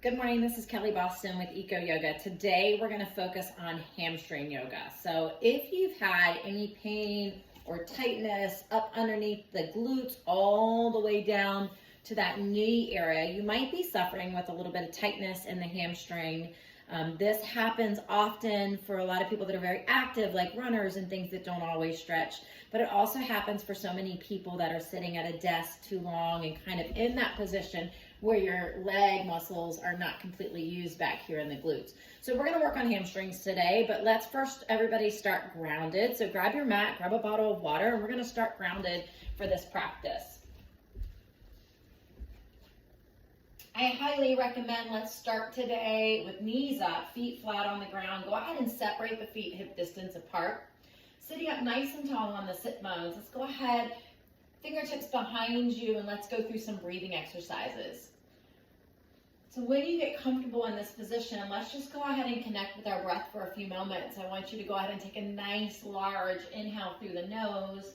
Good morning, this is Kelly Boston with Eco Yoga. Today we're going to focus on hamstring yoga. So if you've had any pain or tightness up underneath the glutes all the way down to that knee area, you might be suffering with a little bit of tightness in the hamstring. This happens often for a lot of people that are very active, like runners and things that don't always stretch, but it also happens for so many people that are sitting at a desk too long and kind of in that position where your leg muscles are not completely used back here in the glutes. So we're going to work on hamstrings today, but let's first everybody start grounded. So grab your mat, grab a bottle of water, and we're going to start grounded for this practice. I highly recommend let's start today with knees up, feet flat on the ground. Go ahead and separate the feet hip distance apart. Sitting up nice and tall on the sit bones. Let's go ahead, fingertips behind you, and let's go through some breathing exercises. So when you get comfortable in this position, let's just go ahead and connect with our breath for a few moments. I want you to go ahead and take a nice large inhale through the nose,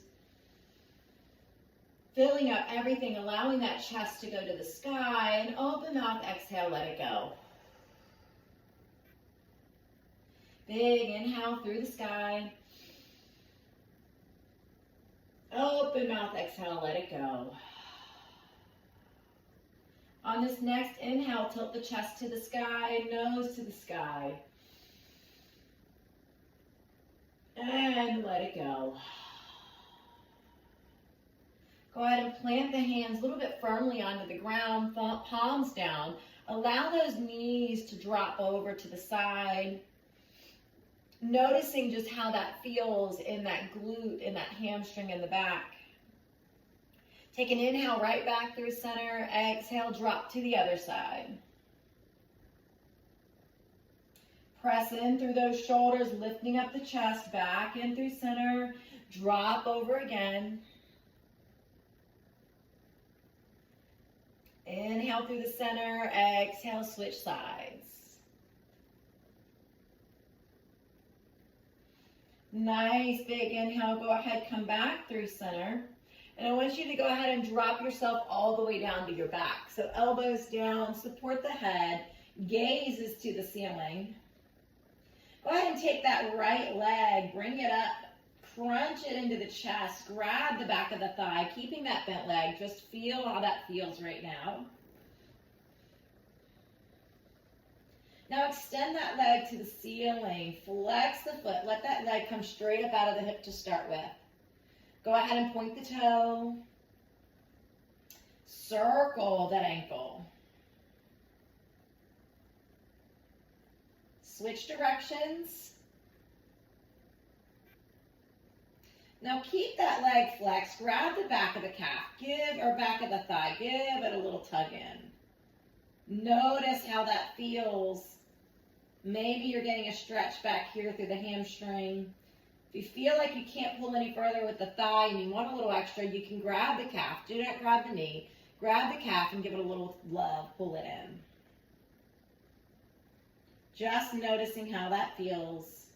filling up everything, allowing that chest to go to the sky, and open mouth, exhale, let it go. Big inhale through the sky. Open mouth, exhale, let it go. On this next inhale, tilt the chest to the sky, nose to the sky. And let it go. Go ahead and plant the hands a little bit firmly onto the ground, palms down. Allow those knees to drop over to the side. Noticing just how that feels in that glute, in that hamstring in the back. Take an inhale right back through center. Exhale, drop to the other side. Press in through those shoulders, lifting up the chest, back in through center. Drop over again. Inhale through the center. Exhale, switch sides. Nice big inhale. Go ahead, come back through center. And I want you to go ahead and drop yourself all the way down to your back. So elbows down, support the head, gaze is to the ceiling. Go ahead and take that right leg, bring it up, crunch it into the chest, grab the back of the thigh, keeping that bent leg. Just feel how that feels right now. Now extend that leg to the ceiling, flex the foot, let that leg come straight up out of the hip to start with. Go ahead and point the toe. Circle that ankle. Switch directions. Now keep that leg flexed. Grab the back of the calf. Back of the thigh. Give it a little tug in. Notice how that feels. Maybe you're getting a stretch back here through the hamstring. If you feel like you can't pull any further with the thigh and you want a little extra, you can grab the calf. Do not grab the knee. Grab the calf and give it a little love. Pull it in. Just noticing how that feels.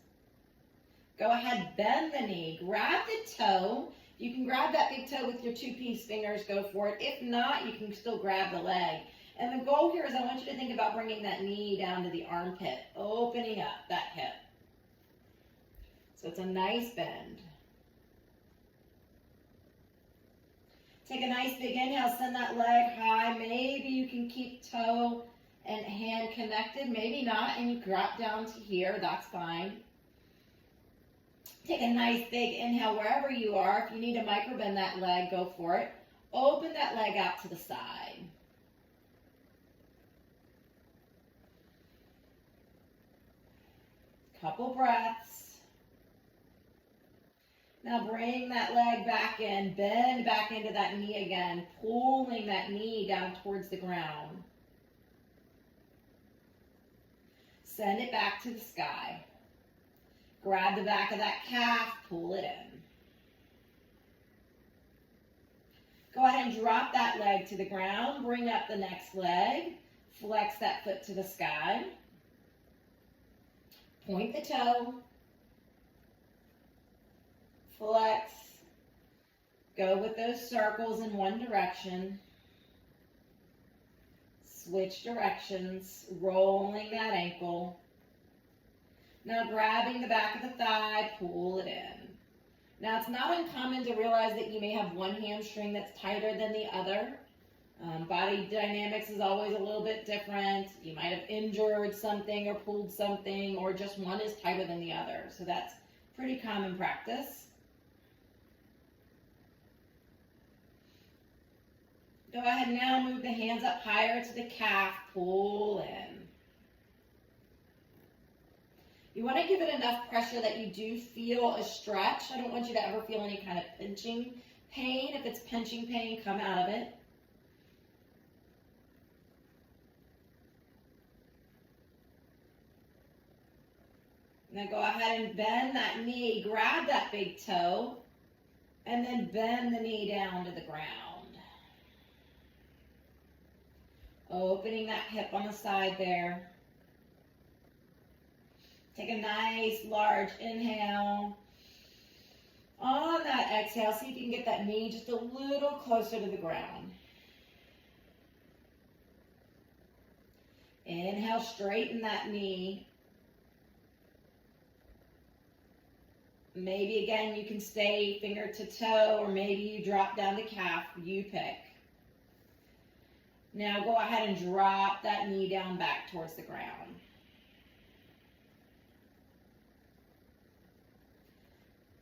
Go ahead, bend the knee. Grab the toe. If you can grab that big toe with your two-piece fingers, go for it. If not, you can still grab the leg. And the goal here is I want you to think about bringing that knee down to the armpit, opening up that hip. So it's a nice bend. Take a nice big inhale, send that leg high. Maybe you can keep toe and hand connected, maybe not, and you drop down to here, that's fine. Take a nice big inhale wherever you are. If you need to micro bend that leg, go for it. Open that leg out to the side. Couple breaths. Now bring that leg back in, bend back into that knee again, pulling that knee down towards the ground. Send it back to the sky. Grab the back of that calf, pull it in. Go ahead and drop that leg to the ground, bring up the next leg, flex that foot to the sky. Point the toe. Flex, go with those circles in one direction. Switch directions, rolling that ankle. Now grabbing the back of the thigh, pull it in. Now it's not uncommon to realize that you may have one hamstring that's tighter than the other. Body dynamics is always a little bit different. You might have injured something or pulled something, or just one is tighter than the other. So that's pretty common practice. Go ahead now, move the hands up higher to the calf, pull in. You want to give it enough pressure that you do feel a stretch. I don't want you to ever feel any kind of pinching pain. If it's pinching pain, come out of it. Now go ahead and bend that knee, grab that big toe, and then bend the knee down to the ground. Opening that hip on the side there. Take a nice large inhale. On that exhale, see if you can get that knee just a little closer to the ground. Inhale, straighten that knee. Maybe again you can stay finger to toe, or maybe you drop down to calf, you pick. Now go ahead and drop that knee down back towards the ground.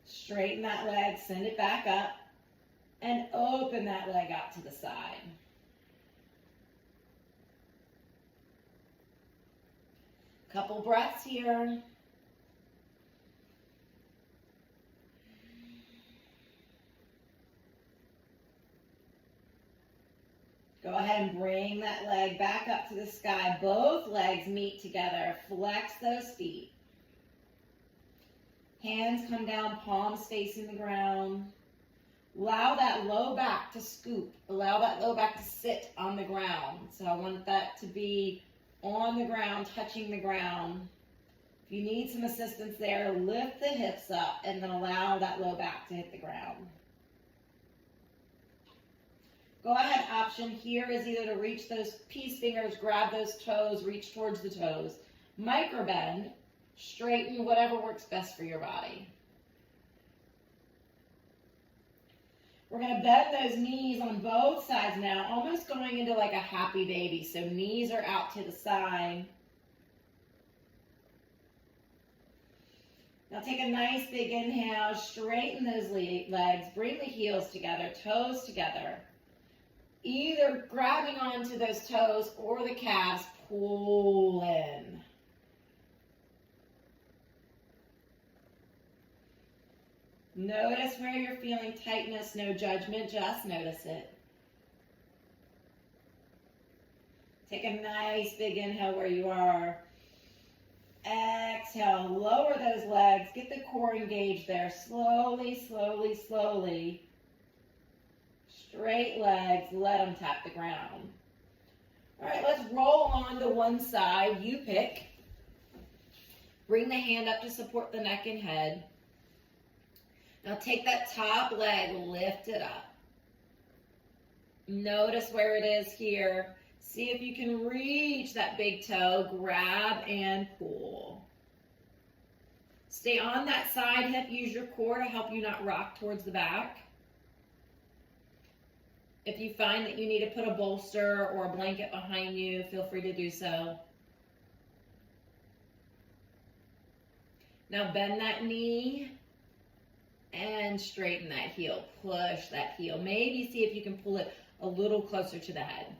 Straighten that leg, send it back up, and open that leg out to the side. Couple breaths here. Go ahead and bring that leg back up to the sky. Both legs meet together. Flex those feet. Hands come down, palms facing the ground. Allow that low back to scoop. Allow that low back to sit on the ground. So I want that to be on the ground, touching the ground. If you need some assistance there, lift the hips up and then allow that low back to hit the ground. Go ahead, option here is either to reach those peace fingers, grab those toes, reach towards the toes. Micro bend, straighten, whatever works best for your body. We're going to bend those knees on both sides now, almost going into like a happy baby. So knees are out to the side. Now take a nice big inhale, straighten those legs, bring the heels together, toes together. Either grabbing onto those toes or the calves, pull in. Notice where you're feeling tightness, no judgment, just notice it. Take a nice big inhale where you are. Exhale, lower those legs, get the core engaged there. Slowly, slowly, slowly. Straight legs, let them tap the ground. All right, let's roll on to one side. You pick. Bring the hand up to support the neck and head. Now take that top leg, lift it up. Notice where it is here. See if you can reach that big toe, grab and pull. Stay on that side hip, use your core to help you not rock towards the back. If you find that you need to put a bolster or a blanket behind you, feel free to do so. Now bend that knee and straighten that heel. Push that heel. Maybe see if you can pull it a little closer to the head.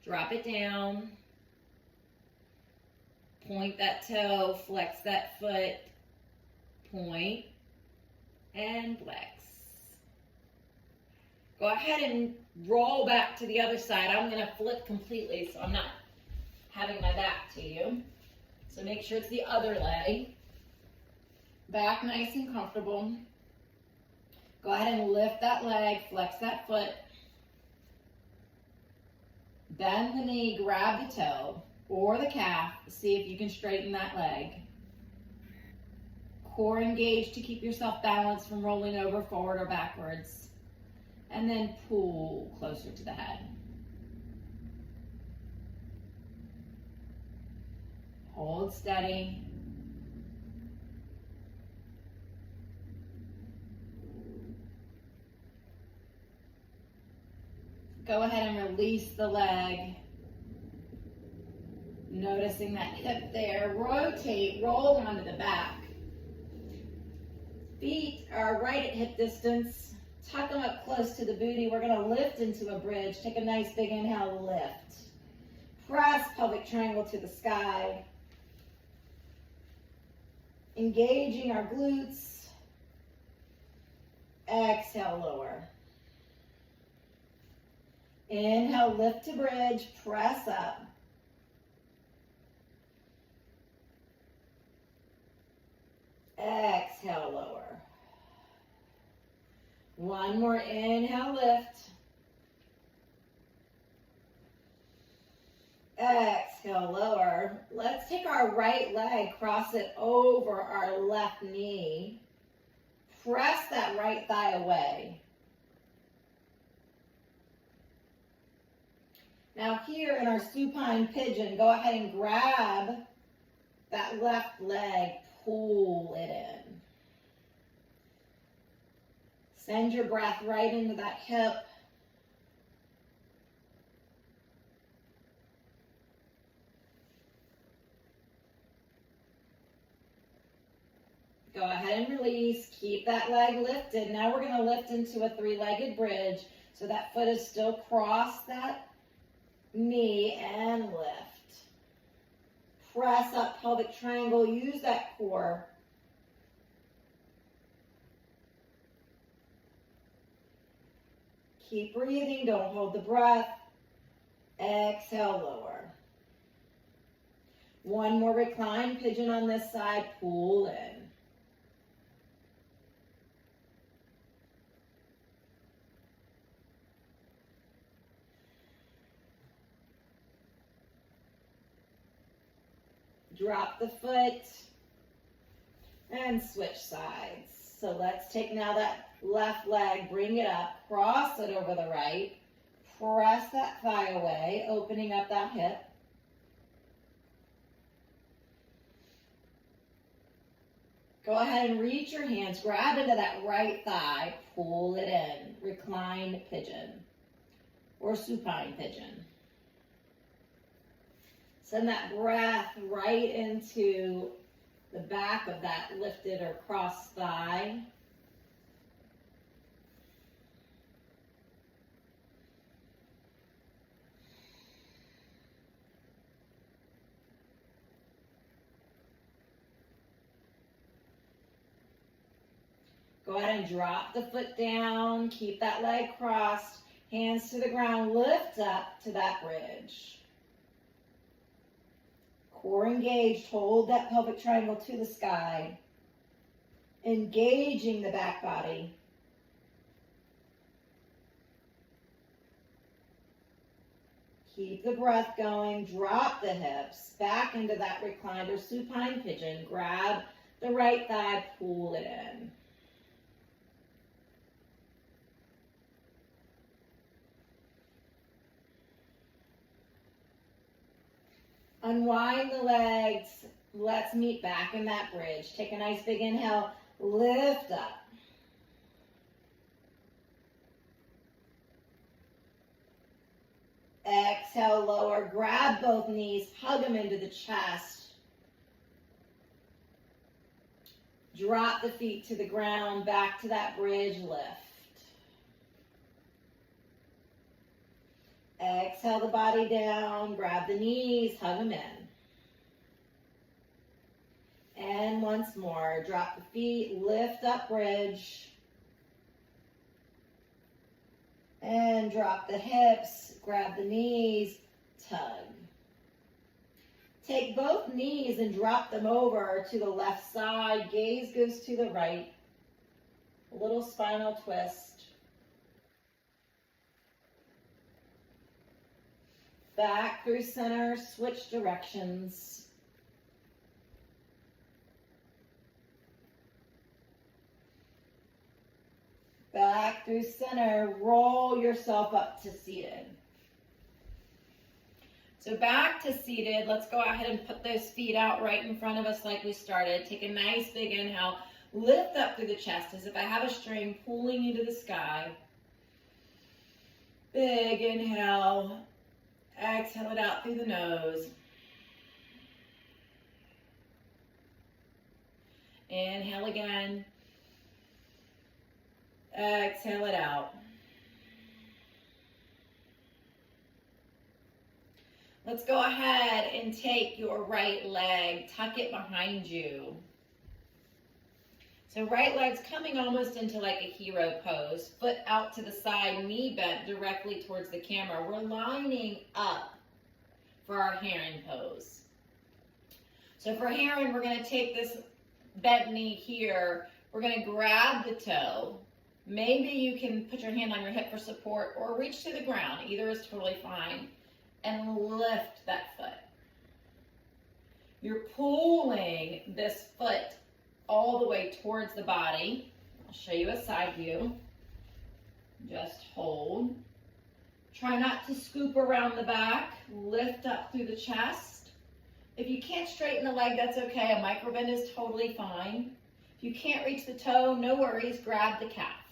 Drop it down. Point that toe, flex that foot, point, and flex. Go ahead and roll back to the other side. I'm going to flip completely so I'm not having my back to you. So make sure it's the other leg. Back nice and comfortable. Go ahead and lift that leg, flex that foot. Bend the knee, grab the toe or the calf. See if you can straighten that leg. Core engaged to keep yourself balanced from rolling over, forward, or backwards. And then pull closer to the head. Hold steady. Go ahead and release the leg. Noticing that hip there. Rotate, roll onto the back. Feet are right at hip distance. Tuck them up close to the booty. We're going to lift into a bridge. Take a nice big inhale, lift. Press pelvic triangle to the sky. Engaging our glutes. Exhale, lower. Inhale, lift to bridge, press up. Exhale, lower. One more inhale, lift. Exhale, lower. Let's take our right leg, cross it over our left knee. Press that right thigh away. Now here in our supine pigeon, go ahead and grab that left leg, pull it in. Send your breath right into that hip. Go ahead and release. Keep that leg lifted. Now we're going to lift into a three-legged bridge. So that foot is still crossed that knee and lift. Press up pelvic triangle. Use that core. Keep breathing. Don't hold the breath. Exhale, lower. One more reclined pigeon on this side. Pull in. Drop the foot and switch sides. So let's take now that left leg, bring it up, cross it over the right, press that thigh away, opening up that hip. Go ahead and reach your hands, grab into that right thigh, pull it in, reclined pigeon or supine pigeon. Send that breath right into the back of that lifted or crossed thigh. Go ahead and drop the foot down. Keep that leg crossed. Hands to the ground. Lift up to that bridge. Core engaged, hold that pelvic triangle to the sky. Engaging the back body. Keep the breath going, drop the hips, back into that reclined or supine pigeon. Grab the right thigh, pull it in. Unwind the legs. Let's meet back in that bridge. Take a nice big inhale. Lift up. Exhale, lower. Grab both knees. Hug them into the chest. Drop the feet to the ground. Back to that bridge. Lift. Exhale the body down, grab the knees, hug them in. And once more, drop the feet, lift up bridge. And drop the hips, grab the knees, tug. Take both knees and drop them over to the left side. Gaze goes to the right. A little spinal twist. Back through center, switch directions. Back through center, roll yourself up to seated. So back to seated, let's go ahead and put those feet out right in front of us like we started. Take a nice big inhale, lift up through the chest as if I have a string pulling you to the sky. Big inhale, exhale it out through the nose. Inhale again, exhale it out. Let's go ahead and take your right leg, tuck it behind you. So right leg's coming almost into like a hero pose, foot out to the side, knee bent directly towards the camera. We're lining up for our heron pose. So for heron, we're gonna take this bent knee here. We're gonna grab the toe. Maybe you can put your hand on your hip for support or reach to the ground. Either is totally fine. And lift that foot. You're pulling this foot all the way towards the body. I'll show you a side view. Just hold. Try not to scoop around the back. Lift up through the chest. If you can't straighten the leg, that's okay. A micro bend is totally fine. If you can't reach the toe, no worries. Grab the calf.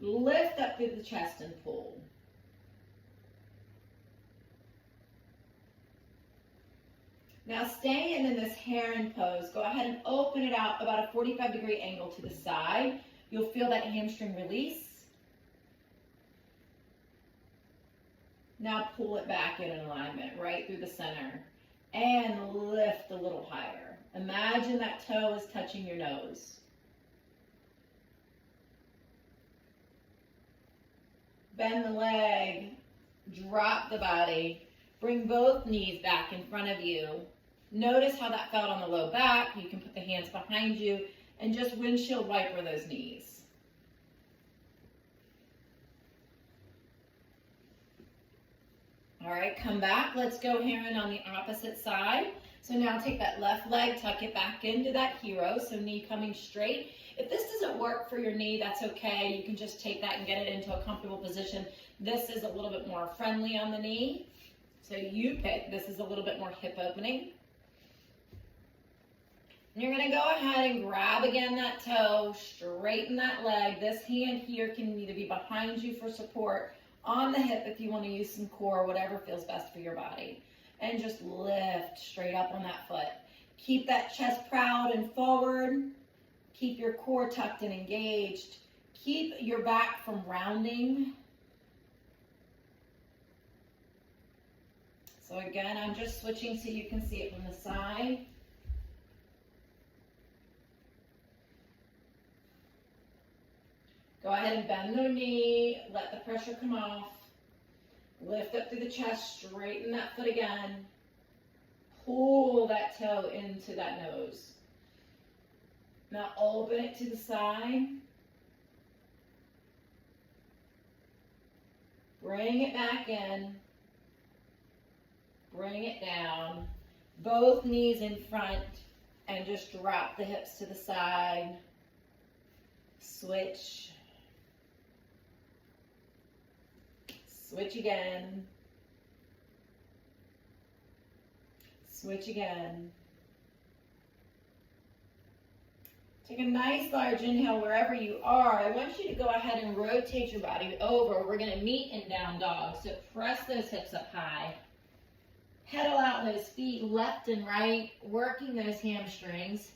Lift up through the chest and pull. Now staying in this heron pose, go ahead and open it out about a 45-degree angle to the side. You'll feel that hamstring release. Now pull it back in alignment, right through the center. And lift a little higher. Imagine that toe is touching your nose. Bend the leg, drop the body. Bring both knees back in front of you. Notice how that felt on the low back. You can put the hands behind you and just windshield wiper those knees. All right, come back. Let's go heron on the opposite side. So now take that left leg, tuck it back into that hero, so knee coming straight. If this doesn't work for your knee, that's okay. You can just take that and get it into a comfortable position. This is a little bit more friendly on the knee. So you pick. This is a little bit more hip opening. And you're going to go ahead and grab again that toe, straighten that leg. This hand here can either be behind you for support, on the hip if you want to use some core, whatever feels best for your body. And just lift straight up on that foot. Keep that chest proud and forward. Keep your core tucked and engaged. Keep your back from rounding. So again, I'm just switching so you can see it from the side. Go ahead and bend the knee, let the pressure come off. Lift up through the chest, straighten that foot again. Pull that toe into that nose. Now open it to the side. Bring it back in. Bring it down. Both knees in front and just drop the hips to the side. Switch. Switch again. Switch again. Take a nice large inhale wherever you are. I want you to go ahead and rotate your body over. We're going to meet in down dog. So press those hips up high. Pedal out those feet left and right, working those hamstrings.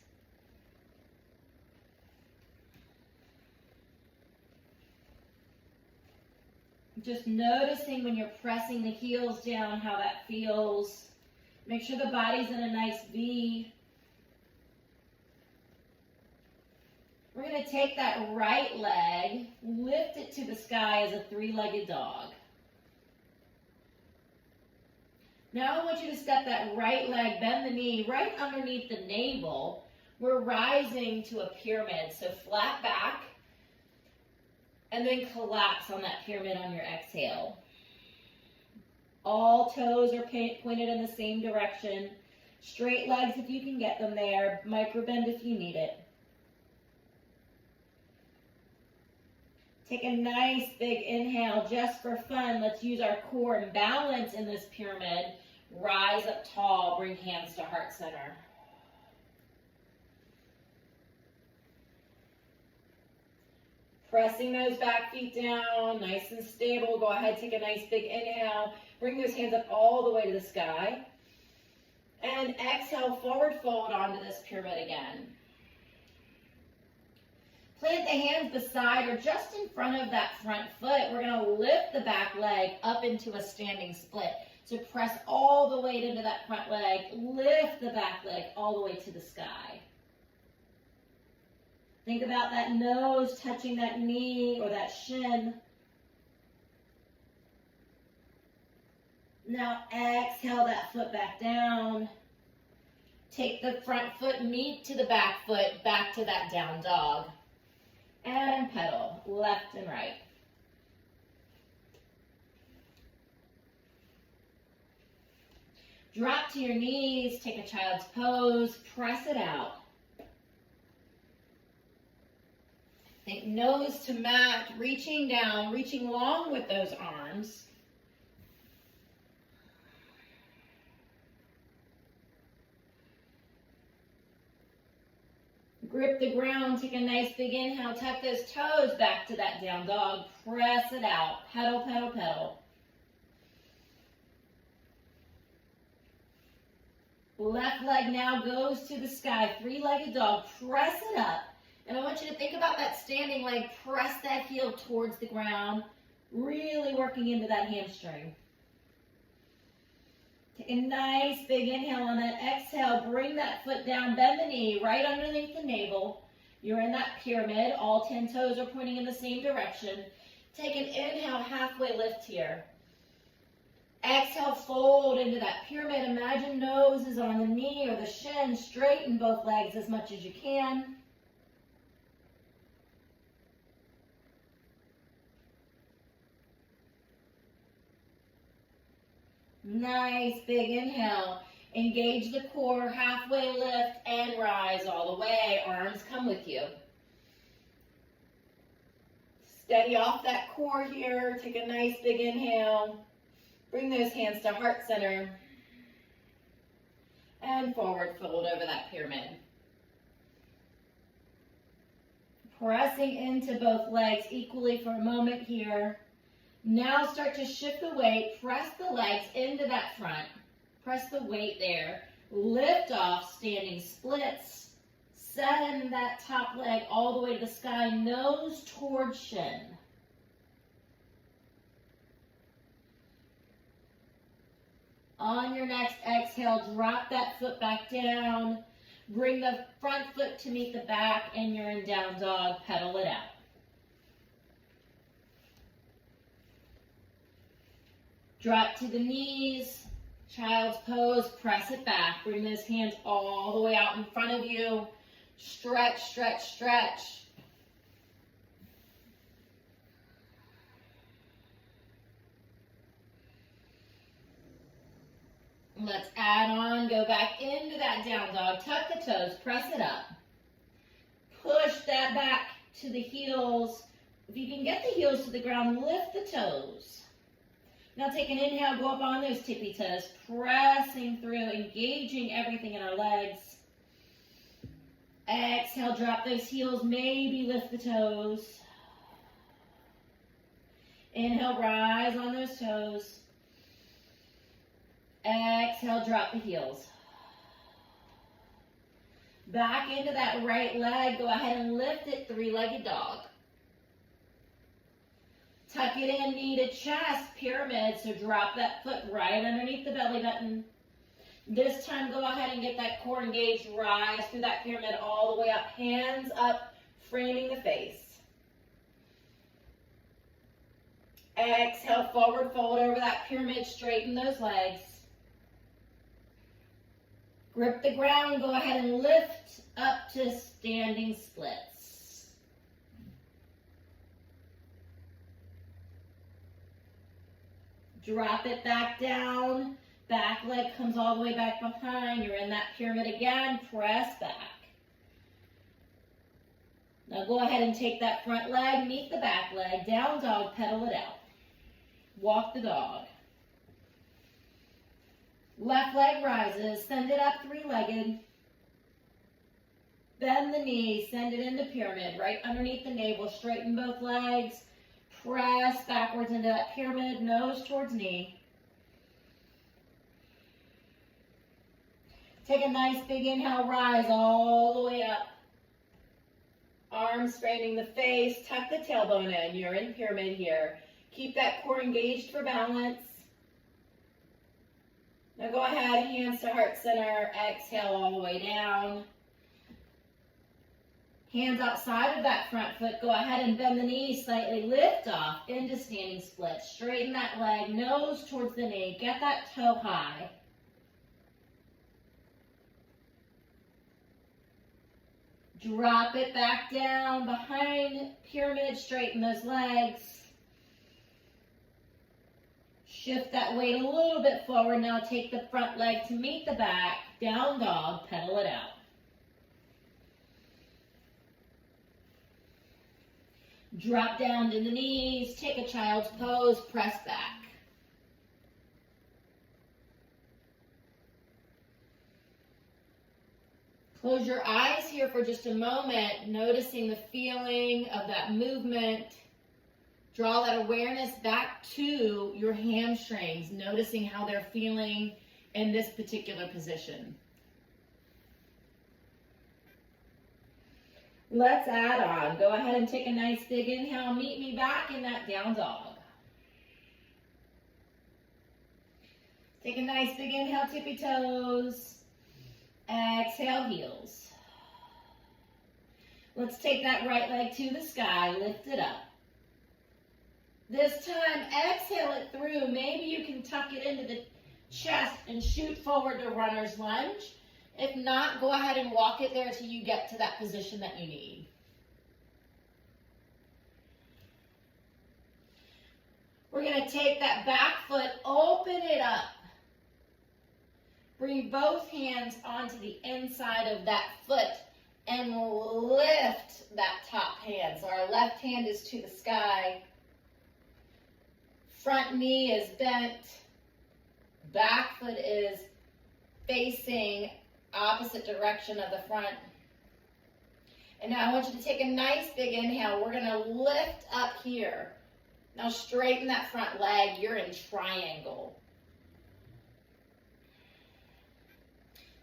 Just noticing when you're pressing the heels down how that feels. Make sure the body's in a nice V. We're going to take that right leg, lift it to the sky as a three-legged dog. Now I want you to step that right leg, bend the knee right underneath the navel. We're rising to a pyramid, so flat back, and then collapse on that pyramid on your exhale. All toes are pointed in the same direction. Straight legs if you can get them there. Micro bend if you need it. Take a nice big inhale just for fun. Let's use our core and balance in this pyramid. Rise up tall, bring hands to heart center. Pressing those back feet down, nice and stable. Go ahead, take a nice big inhale. Bring those hands up all the way to the sky. And exhale, forward fold onto this pyramid again. Plant the hands beside or just in front of that front foot. We're going to lift the back leg up into a standing split. So press all the weight into that front leg. Lift the back leg all the way to the sky. Think about that nose touching that knee or that shin. Now exhale that foot back down. Take the front foot, meet to the back foot, back to that down dog. And pedal, left and right. Drop to your knees, take a child's pose, press it out. Think nose to mat, reaching down, reaching long with those arms. Grip the ground, take a nice big inhale, tuck those toes back to that down dog, press it out, pedal, pedal, pedal. Left leg now goes to the sky, three-legged dog, press it up. And I want you to think about that standing leg, press that heel towards the ground, really working into that hamstring. Take a nice big inhale on that exhale. Bring that foot down, bend the knee right underneath the navel. You're in that pyramid. All 10 toes are pointing in the same direction. Take an inhale, halfway lift here. Exhale, fold into that pyramid. Imagine nose is on the knee or the shin. Straighten both legs as much as you can. Nice big inhale. Engage the core, halfway lift and rise all the way. Arms come with you. Steady off that core here. Take a nice big inhale. Bring those hands to heart center. And forward fold over that pyramid. Pressing into both legs equally for a moment here. Now start to shift the weight, press the legs into that front, press the weight there, lift off, standing splits, send that top leg all the way to the sky, nose towards shin. On your next exhale, drop that foot back down, bring the front foot to meet the back, and you're in down dog, pedal it out. Drop to the knees, child's pose, press it back. Bring those hands all the way out in front of you. Stretch, stretch, stretch. Let's add on, go back into that down dog. Tuck the toes, press it up. Push that back to the heels. If you can get the heels to the ground, lift the toes. Now take an inhale, go up on those tippy toes, pressing through, engaging everything in our legs. Exhale, drop those heels, maybe lift the toes. Inhale, rise on those toes. Exhale, drop the heels. Back into that right leg, go ahead and lift it, three-legged dog. Tuck it in, knee to chest, pyramid, so drop that foot right underneath the belly button. This time, go ahead and get that core engaged, rise through that pyramid all the way up, hands up, framing the face. Exhale, forward fold over that pyramid, straighten those legs. Grip the ground, go ahead and lift up to standing splits. Drop it back down. Back leg comes all the way back behind. You're in that pyramid again. Press back. Now go ahead and take that front leg, meet the back leg, down dog, pedal it out. Walk the dog. Left leg rises, send it up three-legged. Bend the knee, send it into pyramid, right underneath the navel, straighten both legs. Press backwards into that pyramid, nose towards knee. Take a nice big inhale, rise all the way up. Arms straightening the face, tuck the tailbone in. You're in pyramid here. Keep that core engaged for balance. Now go ahead, hands to heart center, exhale all the way down. Hands outside of that front foot, go ahead and bend the knee, slightly lift off into standing split. Straighten that leg, nose towards the knee, get that toe high. Drop it back down behind pyramid, straighten those legs. Shift that weight a little bit forward. Now take the front leg to meet the back, down dog, pedal it out. Drop down to the knees, take a child's pose, press back. Close your eyes here for just a moment, noticing the feeling of that movement. Draw that awareness back to your hamstrings, noticing how they're feeling in this particular position. Let's add on. Go ahead and take a nice big inhale. Meet me back in that down dog. Take a nice big inhale, tippy toes. Exhale, heels. Let's take that right leg to the sky, lift it up. This time, exhale it through. Maybe you can tuck it into the chest and shoot forward to runner's lunge. If not, go ahead and walk it there till you get to that position that you need. We're going to take that back foot, open it up. Bring both hands onto the inside of that foot and lift that top hand. So our left hand is to the sky. Front knee is bent. Back foot is facing opposite direction of the front. And now I want you to take a nice big inhale. We're going to lift up here. Now straighten that front leg. You're in triangle.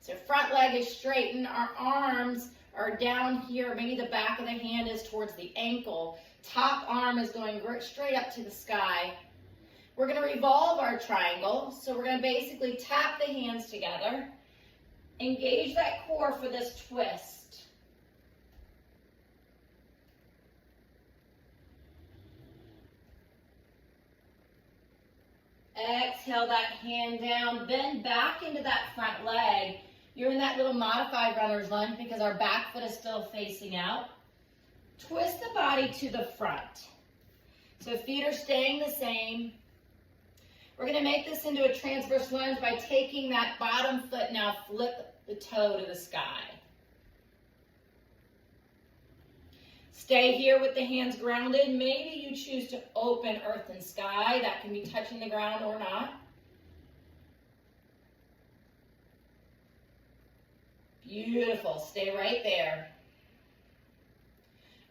So front leg is straightened. Our arms are down here. Maybe the back of the hand is towards the ankle. Top arm is going straight up to the sky. We're going to revolve our triangle. So we're going to basically tap the hands together. Engage that core for this twist. Exhale that hand down. Bend back into that front leg. You're in that little modified runner's lunge because our back foot is still facing out. Twist the body to the front. So feet are staying the same. We're going to make this into a transverse lunge by taking that bottom foot, now flip the toe to the sky. Stay here with the hands grounded. Maybe you choose to open earth and sky. That can be touching the ground or not. Beautiful. Stay right there.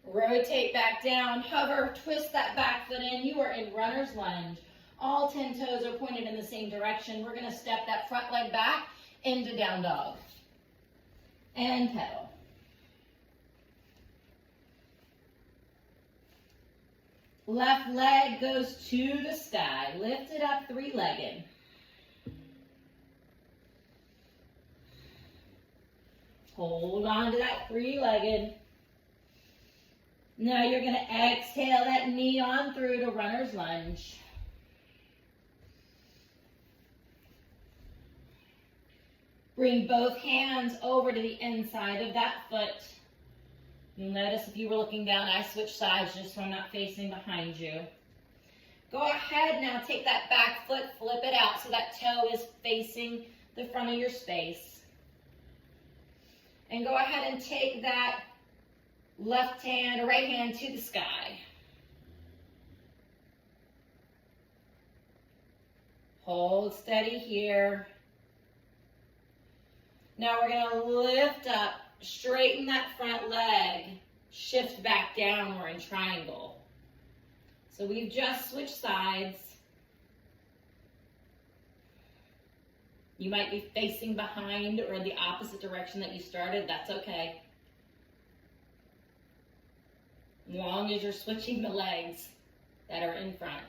Rotate back down. Hover. Twist that back foot in. You are in runner's lunge. All 10 toes are pointed in the same direction. We're going to step that front leg back into down dog. And pedal. Left leg goes to the sky. Lift it up three-legged. Hold on to that three-legged. Now you're going to exhale that knee on through to runner's lunge. Bring both hands over to the inside of that foot. You'll notice if you were looking down, I switched sides just so I'm not facing behind you. Go ahead now, take that back foot, flip it out so that toe is facing the front of your space. And go ahead and take that Left hand or right hand to the sky. Hold steady here. Now we're going to lift up, straighten that front leg, shift back down, we're in triangle. So we've just switched sides. You might be facing behind or in the opposite direction that you started, that's okay. As long as you're switching the legs that are in front.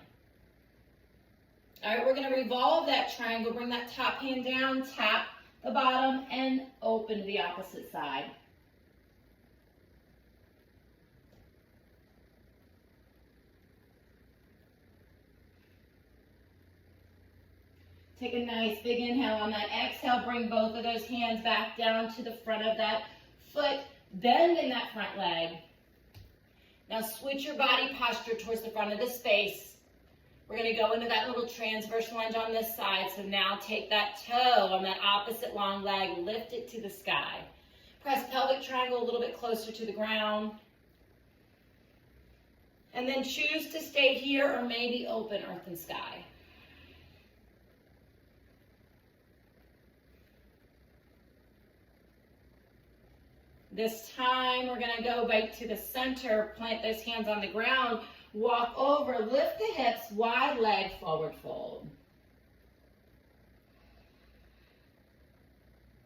All right, we're going to revolve that triangle, bring that top hand down, tap the bottom, and open to the opposite side. Take a nice big inhale on that exhale. Bring both of those hands back down to the front of that foot. Bend in that front leg. Now switch your body posture towards the front of the space. We're going to go into that little transverse lunge on this side. So now take that toe on that opposite long leg. Lift it to the sky. Press pelvic triangle a little bit closer to the ground. And then choose to stay here or maybe open earth and sky. This time, we're going to go back to the center, plant those hands on the ground, walk over, lift the hips, wide leg, forward fold.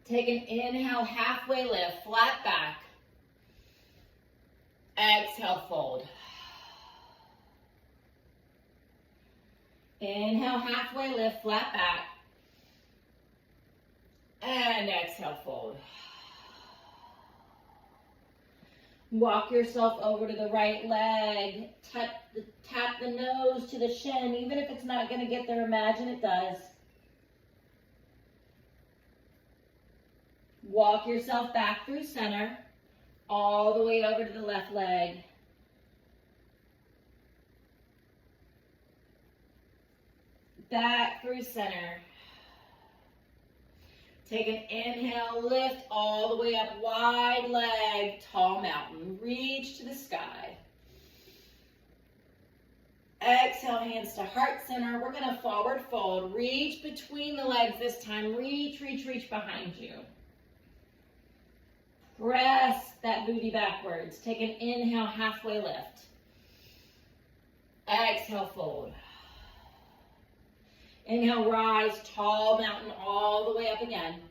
Take an inhale, halfway lift, flat back. Exhale, fold. Inhale, halfway lift, flat back. And exhale, fold. Walk yourself over to the right leg. Tap the nose to the shin. Even if it's not going to get there, imagine it does. Walk yourself back through center, all the way over to the left leg. Back through center. Take an inhale, lift all the way up, wide leg, tall mountain. Reach to the sky. Exhale, hands to heart center. We're going to forward fold. Reach between the legs this time. Reach, reach, reach behind you. Press that booty backwards. Take an inhale, halfway lift. Exhale, fold. Inhale, rise, tall mountain, all the way up again.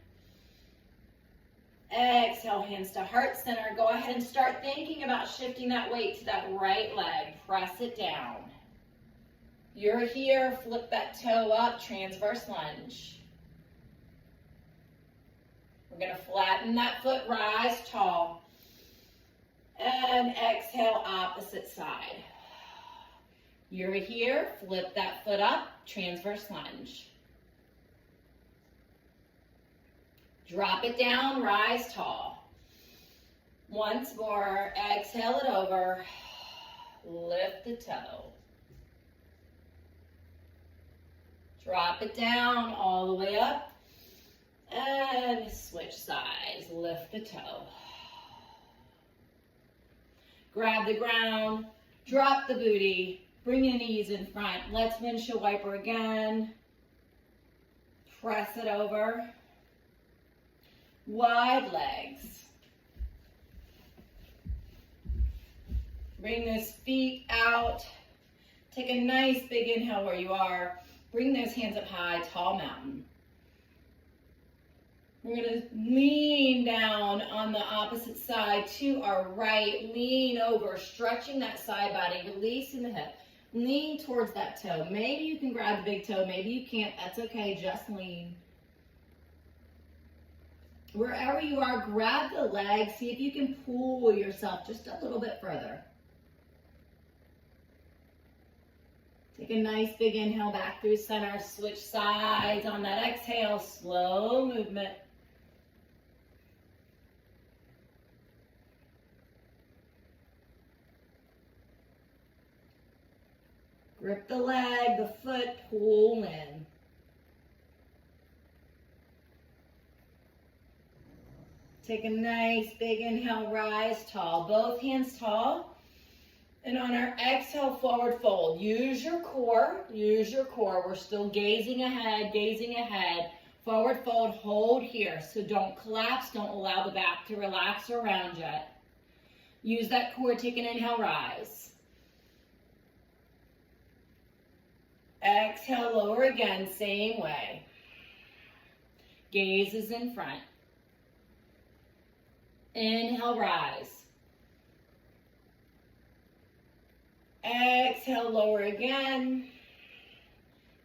Exhale, hands to heart center. Go ahead and start thinking about shifting that weight to that right leg. Press it down. You're here, flip that toe up, transverse lunge. We're going to flatten that foot, rise tall. And exhale, opposite side. You're here, flip that foot up, transverse lunge. Drop it down, rise tall. Once more, exhale it over, lift the toe. Drop it down all the way up, and switch sides, lift the toe. Grab the ground, drop the booty. Bring your knees in front. Let's windshield wiper again. Press it over. Wide legs. Bring those feet out. Take a nice big inhale where you are. Bring those hands up high, tall mountain. We're going to lean down on the opposite side to our right. Lean over, stretching that side body, releasing the hip. Lean towards that toe. Maybe you can grab the big toe. Maybe you can't. That's okay. Just lean. Wherever you are, grab the leg. See if you can pull yourself just a little bit further. Take a nice big inhale back through center. Switch sides on that exhale. Slow movement. Grip the leg, the foot, pull in. Take a nice big inhale, rise tall. Both hands tall. And on our exhale, forward fold. Use your core. Use your core. We're still gazing ahead, gazing ahead. Forward fold, hold here. So don't collapse. Don't allow the back to relax or round yet. Use that core. Take an inhale, rise. Exhale, lower again, same way. Gaze is in front. Inhale, rise. Exhale, lower again.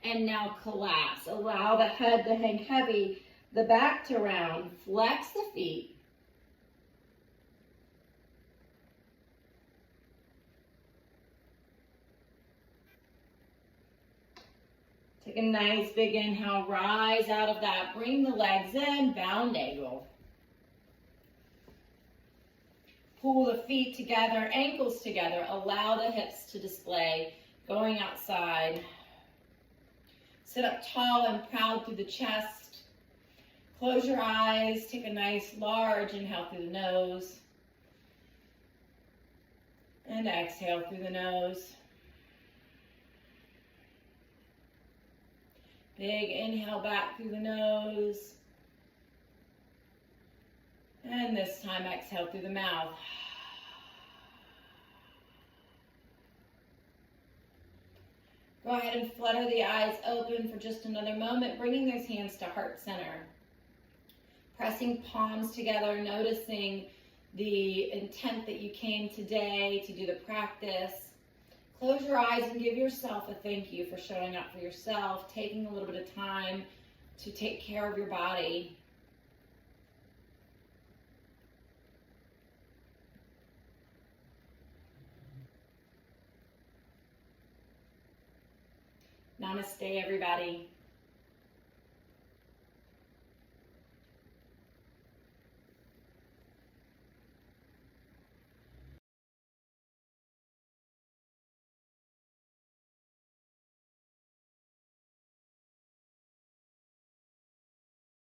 And now collapse. Allow the head to hang heavy, the back to round. Flex the feet. Take a nice big inhale, rise out of that. Bring the legs in, bound angle. Pull the feet together, ankles together. Allow the hips to display, going outside. Sit up tall and proud through the chest. Close your eyes. Take a nice large inhale through the nose. And exhale through the nose. Big inhale back through the nose. And this time exhale through the mouth. Go ahead and flutter the eyes open for just another moment, bringing those hands to heart center. Pressing palms together, noticing the intent that you came today to do the practice. Close your eyes and give yourself a thank you for showing up for yourself, taking a little bit of time to take care of your body. Namaste, everybody.